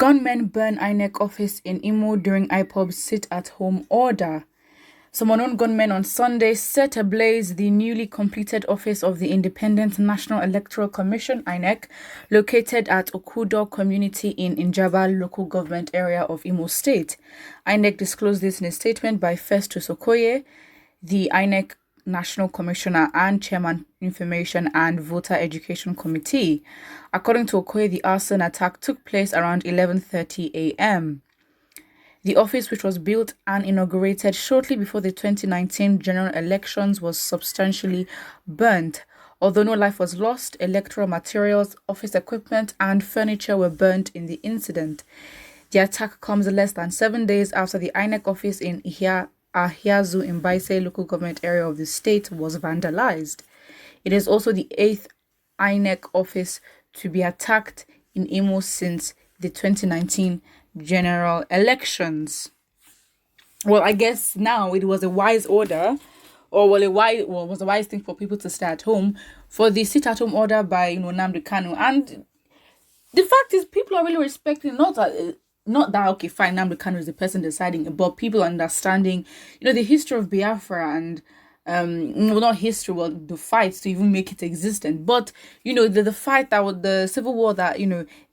Gunmen burn Inec office in Imo during IPOB sit-at-home order. Some unknown gunmen on Sunday set ablaze the newly completed office of the Independent National Electoral Commission, Inec, located at Okudo community in Njaba local government area of Imo State. Inec disclosed this in a statement by Festus Okoye, the Inec National Commissioner and Chairman Information and Voter Education Committee. According to Okoye, the arson attack took place around 11:30 a.m. The office, which was built and inaugurated shortly before the 2019 general elections, was substantially burnt. Although no life was lost, electoral materials, office equipment, and furniture were burnt in the incident. The attack comes less than 7 days after the Inec office in Ahiazu in Baise local government area of the state was vandalized. It is also the 8th Inec office to be attacked in Imo since the 2019 general elections. Well, I guess now it was a wise order, or it was a wise thing for people to stay at home for the sit-at-home order by Nnamdi Kanu. And the fact is, people are really respecting not that okay, fine, Nnamdi Kanu is the person deciding, but people understanding, the history of Biafra and not history, but the fights to even make it existent. But the fight that was the civil war that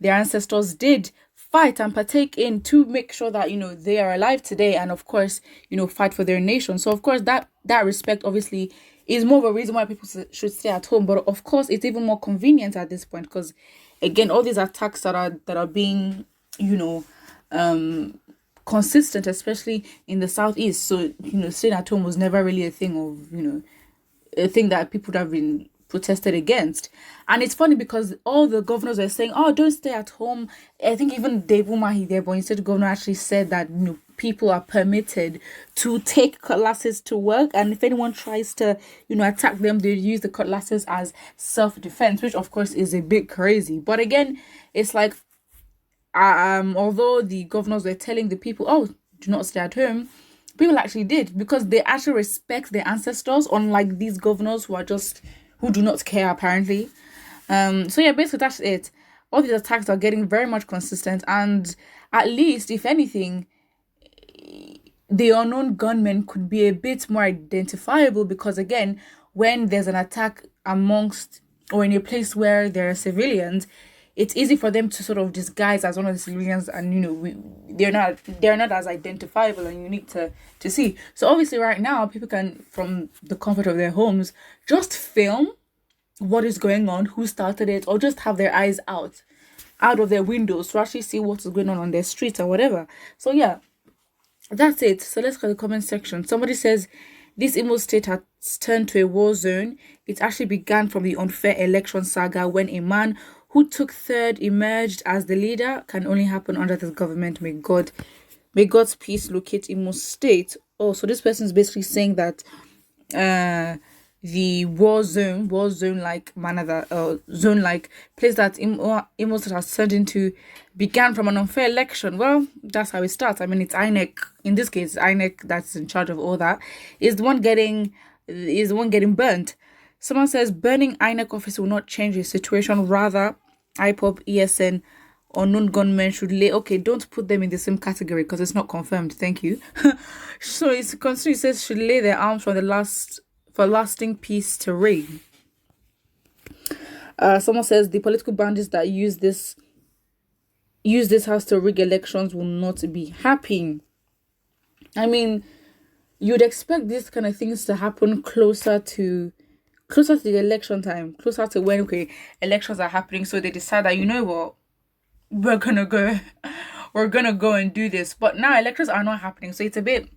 their ancestors did fight and partake in to make sure that they are alive today, and of course fight for their nation. So of course that respect obviously is more of a reason why people should stay at home. But of course it's even more convenient at this point because again all these attacks that are being consistent, especially in the southeast. So staying at home was never really a thing of a thing that people would have been protested against. And it's funny because all the governors were saying, oh, don't stay at home. I think even Dave Umahi, the Ebonyi State governor, actually said that people are permitted to take cutlasses to work, and if anyone tries to attack them, they use the cutlasses as self-defense, which of course is a bit crazy. But again, it's like although the governors were telling the people, oh, do not stay at home, people actually did, because they actually respect their ancestors, unlike these governors who do not care apparently. So yeah, basically that's it. All these attacks are getting very much consistent, and at least, if anything, the unknown gunmen could be a bit more identifiable, because again, when there's an attack amongst or in a place where there are civilians, it's easy for them to sort of disguise as one of the civilians, and they're not as identifiable and unique to see. So obviously right now people can, from the comfort of their homes, just film what is going on, who started it, or just have their eyes out of their windows to actually see what is going on their streets or whatever. So yeah, that's it. So let's go to the comment section. Somebody says, this Imo state has turned to a war zone. It actually began from the unfair election saga when a man who took third emerged as the leader. Can only happen under this government. May God's peace locate Imo state. Oh, so this person is basically saying that the war zone like zone like place that Imo state has turned into began from an unfair election. Well, that's how it starts. I mean, it's Inec, in this case Inec, that's in charge of all that, is the one getting burnt. Someone says burning Inec office will not change the situation. Rather, IPOB, ESN, unknown gunmen should lay. Okay, don't put them in the same category because it's not confirmed. Thank you. So it says should lay their arms for lasting peace to reign. Someone says the political bandits that use this house to rig elections will not be happy. I mean, you'd expect these kind of things to happen closer to the election time, closer to when elections are happening. So they decide that what, we're gonna go and do this. But now elections are not happening, so it's a bit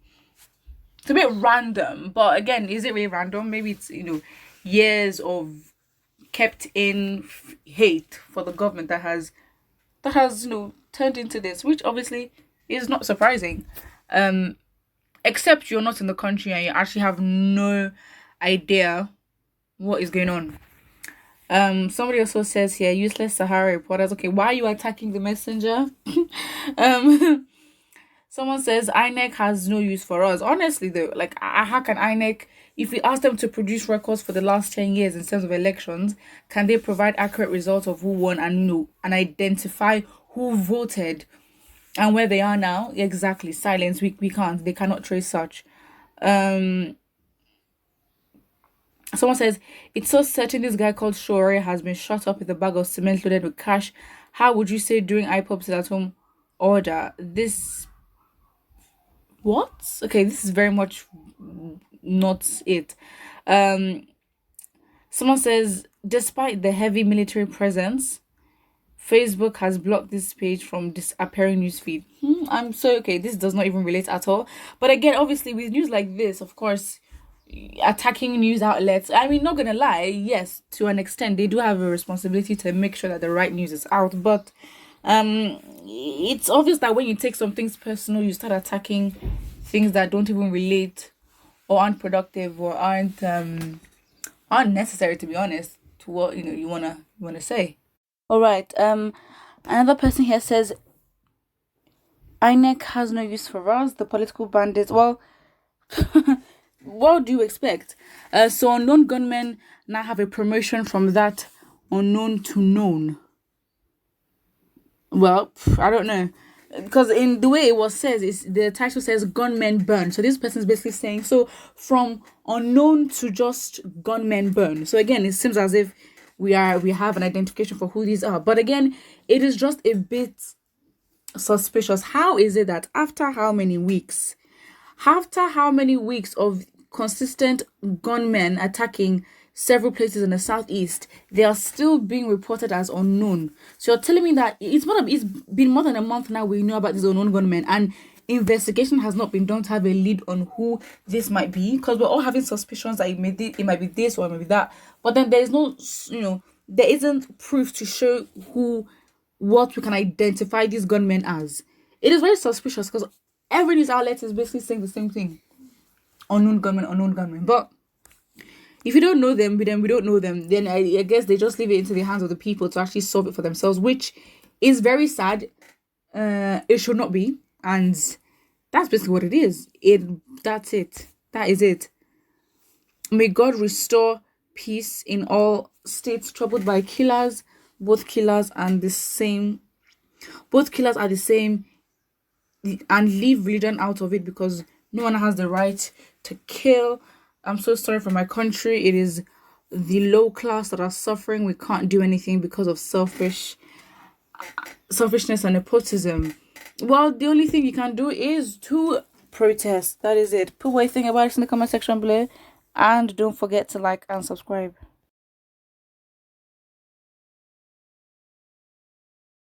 random. But again, is it really random? Maybe it's years of kept in hate for the government that has turned into this, which obviously is not surprising. Except you're not in the country and you actually have no idea what is going on. Somebody also says here, useless Sahara reporters. Okay, why are you attacking the messenger? Someone says INEC has no use for us. Honestly though, like how can INEC, if we ask them to produce records for the last 10 years in terms of elections, can they provide accurate results of who won and identify who voted? And where they are now, exactly, silence. We can't. They cannot trace such. Um, Someone says, it's so certain this guy called Shore has been shot up with a bag of cement loaded with cash. How would you say during IPOB at home order? This, what? Okay, this is very much not it. Um, Someone says, despite the heavy military presence, Facebook has blocked this page from appearing newsfeed. I'm so okay. This does not even relate at all. But again, obviously, with news like this, of course, attacking news outlets. I mean, not gonna lie, yes, to an extent, they do have a responsibility to make sure that the right news is out. But it's obvious that when you take some things personal, you start attacking things that don't even relate or aren't productive or aren't necessary, to be honest, to what you wanna say. All right. Another person here says Inec has no use for us. The political bandits. Well, what do you expect? So unknown gunmen now have a promotion from that unknown to known. Well, I don't know. Because in the way it was says, is the title says gunmen burn. So this person is basically saying so from unknown to just gunmen burn. So again, it seems as if we have an identification for who these are. But again, it is just a bit suspicious. How is it that after how many weeks of consistent gunmen attacking several places in the southeast, they are still being reported as unknown? So you're telling me that it's been more than a month now we know about these unknown gunmen, and investigation has not been done to have a lead on who this might be, because we're all having suspicions that it might be this or it might be that, but then there is no, there isn't proof to show what we can identify these gunmen as. It is very suspicious because every news outlet is basically saying the same thing: unknown gunmen. But if you don't know them, then we don't know them. Then I guess they just leave it into the hands of the people to actually solve it for themselves, which is very sad. It should not be, and that's basically what it is. That's it. That is it. May God restore peace in all states troubled by killers. Both killers are the same, and leave religion out of it, because no one has the right to kill. I'm so sorry for my country. It is the low class that are suffering. We can't do anything because of selfishness and nepotism. Well, the only thing you can do is to protest. That is it. Put what you think about it in the comment section below, and don't forget to like and subscribe.